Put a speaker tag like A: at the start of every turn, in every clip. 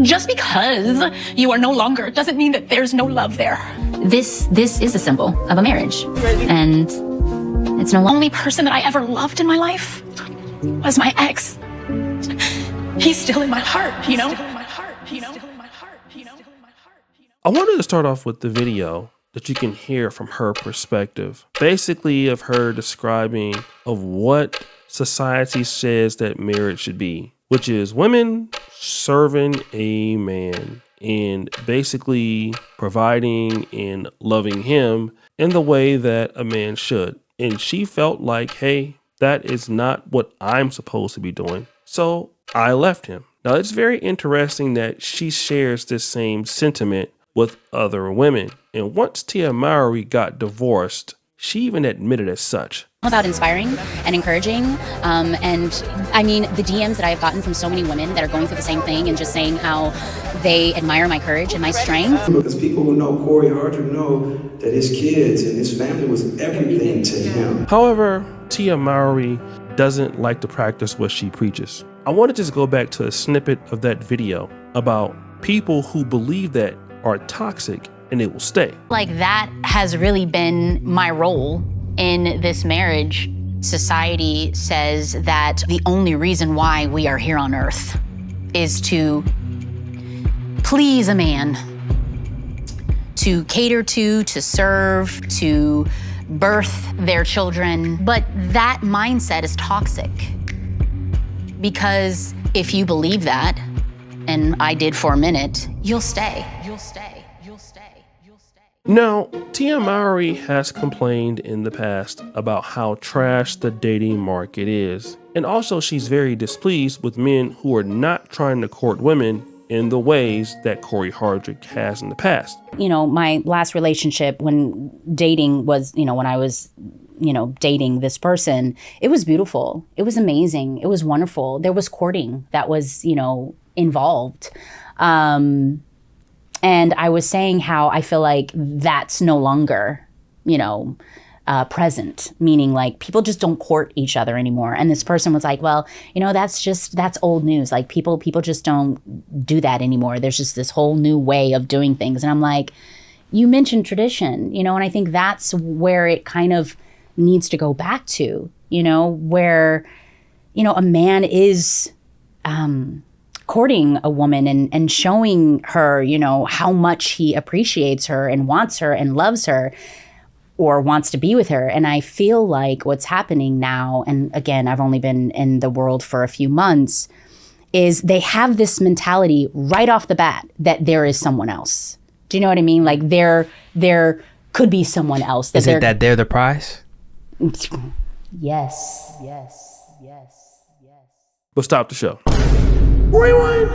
A: Just because you are no longer doesn't mean that there's no love there.
B: This is a symbol of a marriage, and it's no
A: only person that I ever loved in my life was my ex. He's still in my heart, you know?
C: I wanted to start off with the video that you can hear from her perspective, basically of her describing of what society says that marriage should be, which is women serving a man and basically providing and loving him in the way that a man should. And she felt like, hey, that is not what I'm supposed to be doing. So I left him. Now, it's very interesting that she shares this same sentiment with other women. And once Tia Mowry got divorced, she even admitted as such.
B: About inspiring and encouraging. And I mean, the DMs that I have gotten from so many women that are going through the same thing and just saying how they admire my courage and my strength.
D: Because people who know Cory Hardrict know that his kids and his family was everything to him.
C: However, Tia Mowry doesn't like to practice what she preaches. I want to just go back to a snippet of that video about people who believe that are toxic and it will stay.
B: Like, that has really been my role in this marriage. Society says that the only reason why we are here on earth is to please a man, to cater to serve, to birth their children. But that mindset is toxic, because if you believe that, and I did for a minute, you'll stay.
C: Now, Tia Mowry has complained in the past about how trash the dating market is. And also, she's very displeased with men who are not trying to court women in the ways that Cory Hardrict has in the past.
B: You know, my last relationship when dating was, when I was, dating this person, it was beautiful. It was amazing. It was wonderful. There was courting that was, involved. And I was saying how I feel like that's no longer, present, meaning like people just don't court each other anymore. And this person was like, well, that's old news. Like people just don't do that anymore. There's just this whole new way of doing things. And I'm like, you mentioned tradition, and I think that's where it kind of needs to go back to, where, a man is, courting a woman and showing her, how much he appreciates her and wants her and loves her or wants to be with her. And I feel like what's happening now, and again, I've only been in the world for a few months, is they have this mentality right off the bat that there is someone else. Do you know what I mean? Like there could be someone else.
E: Is it that they're the prize?
B: Yes.
C: But stop the show. Rewind.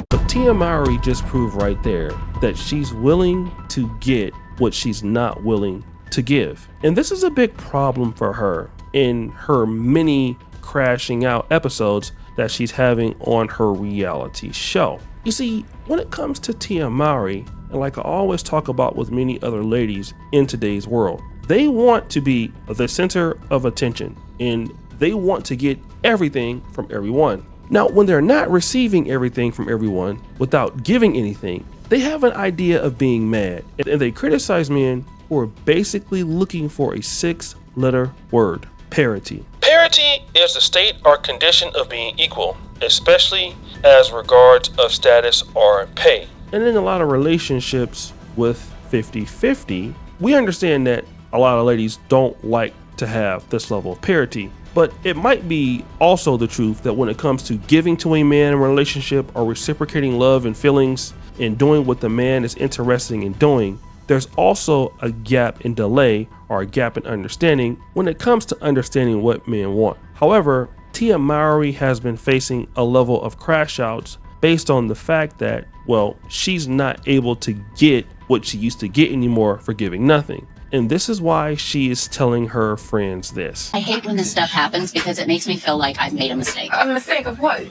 C: But Tia Mowry just proved right there that she's willing to get what she's not willing to give. And this is a big problem for her in her many crashing out episodes that she's having on her reality show. You see, when it comes to Tia Mowry, and like I always talk about with many other ladies in today's world, they want to be the center of attention and they want to get everything from everyone. Now, when they're not receiving everything from everyone without giving anything, they have an idea of being mad, and they criticize men who are basically looking for a 6-letter word: parity. Parity is the state or condition of being equal, especially as regards of status or pay. And in a lot of relationships with 50-50, we understand that a lot of ladies don't like to have this level of parity. But it might be also the truth that when it comes to giving to a man in a relationship or reciprocating love and feelings and doing what the man is interested in doing, there's also a gap in delay or a gap in understanding when it comes to understanding what men want. However, Tia Mowry has been facing a level of crash outs based on the fact that, well, she's not able to get what she used to get anymore for giving nothing. And this is why she is telling her friends this.
B: I hate when this stuff happens because it makes me feel like I've made a mistake.
A: A mistake of what?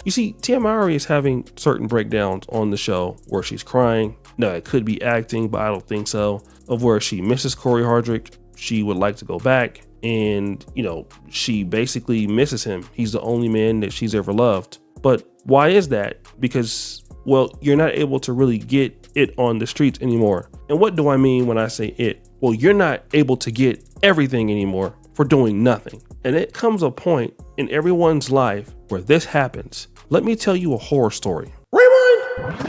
C: You see, Tia Mowry is having certain breakdowns on the show where she's crying. Now, it could be acting, but I don't think so. Of where she misses Cory Hardrict, she would like to go back. and, she basically misses him. He's the only man that she's ever loved. But why is that? Because, well, you're not able to really get it on the streets anymore. And what do I mean when I say it? Well, you're not able to get everything anymore for doing nothing. And it comes a point in everyone's life where this happens. Let me tell you a horror story. Rewind!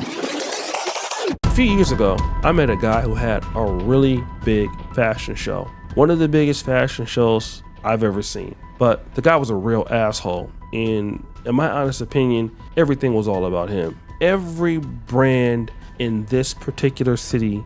C: A few years ago, I met a guy who had a really big fashion show. One of the biggest fashion shows I've ever seen. But the guy was a real asshole. And in my honest opinion, everything was all about him. Every brand in this particular city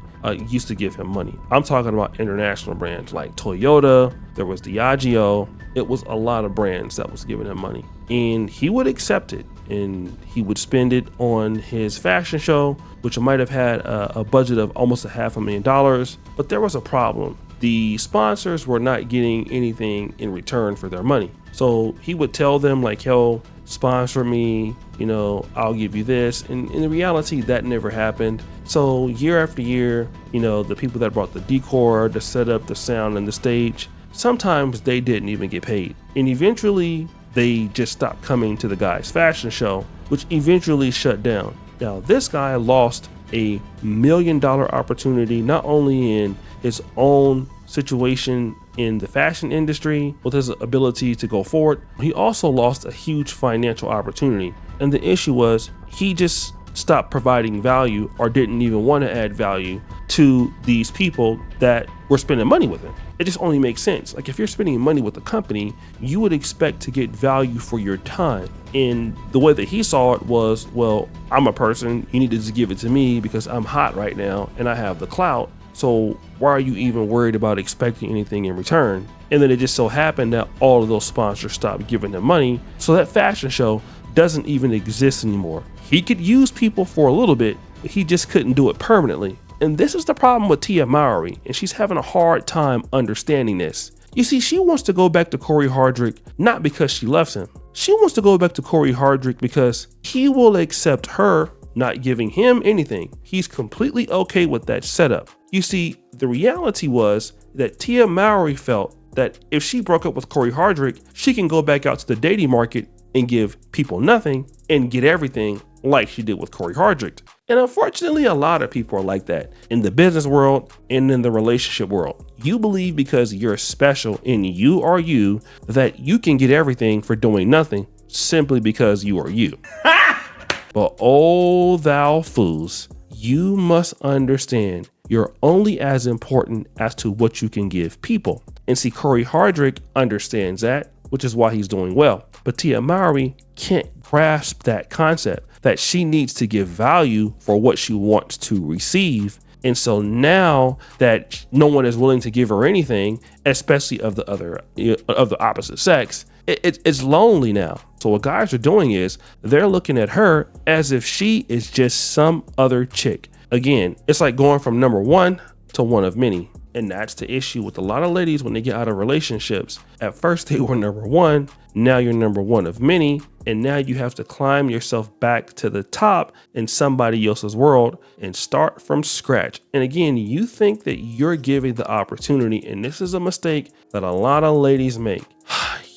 C: used to give him money. I'm talking about international brands like Toyota, there was Diageo. It was a lot of brands that was giving him money. And he would accept it, and he would spend it on his fashion show, which might have had a budget of almost $500,000. But there was a problem. The sponsors were not getting anything in return for their money. So he would tell them like, yo, sponsor me, I'll give you this. And in reality, that never happened. So year after year, the people that brought the decor, the setup, the sound, and the stage, sometimes they didn't even get paid. And eventually they just stopped coming to the guy's fashion show, which eventually shut down. Now, this guy lost a $1 million opportunity, not only in his own situation in the fashion industry with his ability to go forward, he also lost a huge financial opportunity. And the issue was he just stopped providing value or didn't even want to add value to these people that were spending money with him. It just only makes sense. Like, if you're spending money with a company, you would expect to get value for your time. And the way that he saw it was, well, I'm a person, you need to just give it to me because I'm hot right now and I have the clout. So why are you even worried about expecting anything in return? And then it just so happened that all of those sponsors stopped giving him money. So that fashion show doesn't even exist anymore. He could use people for a little bit, but he just couldn't do it permanently. And this is the problem with Tia Mowry, and she's having a hard time understanding this. You see, she wants to go back to Cory Hardrict not because she loves him. She wants to go back to Cory Hardrict because he will accept her not giving him anything. He's completely okay with that setup. You see, the reality was that Tia Mowry felt that if she broke up with Cory Hardrict, she can go back out to the dating market and give people nothing and get everything like she did with Cory Hardrict. And unfortunately, a lot of people are like that in the business world and in the relationship world. You believe because you're special and you are you that you can get everything for doing nothing simply because you are you. But oh, thou fools, you must understand you're only as important as to what you can give people. And see, Cory Hardrict understands that, which is why he's doing well. But Tia Mowry can't grasp that concept that she needs to give value for what she wants to receive. And so now that no one is willing to give her anything, especially of the opposite sex, it's lonely now. So what guys are doing is they're looking at her as if she is just some other chick. Again, it's like going from number one to one of many. And that's the issue with a lot of ladies when they get out of relationships. At first they were number one, now you're number one of many, and now you have to climb yourself back to the top in somebody else's world and start from scratch. And again, you think that you're giving the opportunity, and this is a mistake that a lot of ladies make.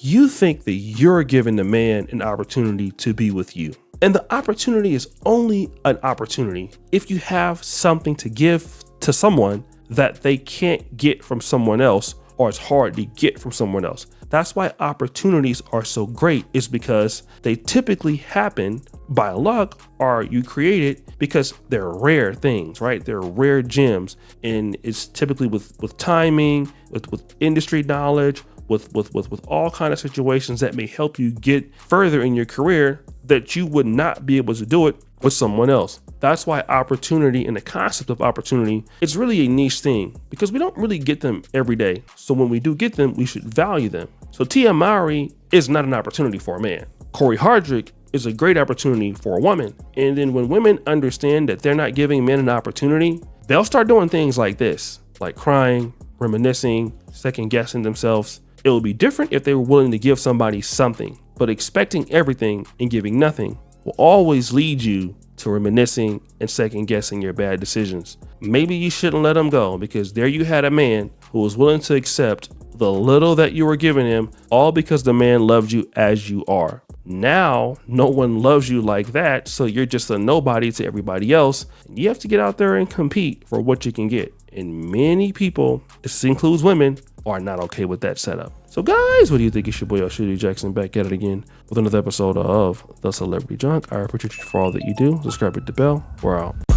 C: You think that you're giving the man an opportunity to be with you. And the opportunity is only an opportunity if you have something to give to someone that they can't get from someone else, or it's hard to get from someone else. That's why opportunities are so great, is because they typically happen by luck, or you create it because they're rare things, right? They're rare gems. And it's typically with timing, with industry knowledge, with all kind of situations that may help you get further in your career that you would not be able to do it with someone else. That's why opportunity and the concept of opportunity is really a niche thing, because we don't really get them every day. So when we do get them, we should value them. So Tia Mowry is not an opportunity for a man. Cory Hardrict is a great opportunity for a woman. And then when women understand that they're not giving men an opportunity, they'll start doing things like this, like crying, reminiscing, second guessing themselves. It would be different if they were willing to give somebody something, but expecting everything and giving nothing will always lead you to reminiscing and second guessing your bad decisions. Maybe you shouldn't let them go, because there you had a man who was willing to accept the little that you were giving him, all because the man loved you as you are. Now, no one loves you like that, so you're just a nobody to everybody else. You have to get out there and compete for what you can get. And many people, this includes women, are not okay with that setup. So guys, what do you think? It's your boy Shitty Jackson back at it again with another episode of The Celebrity Junk. I appreciate you for all that you do. Subscribe, hit the bell. We're out.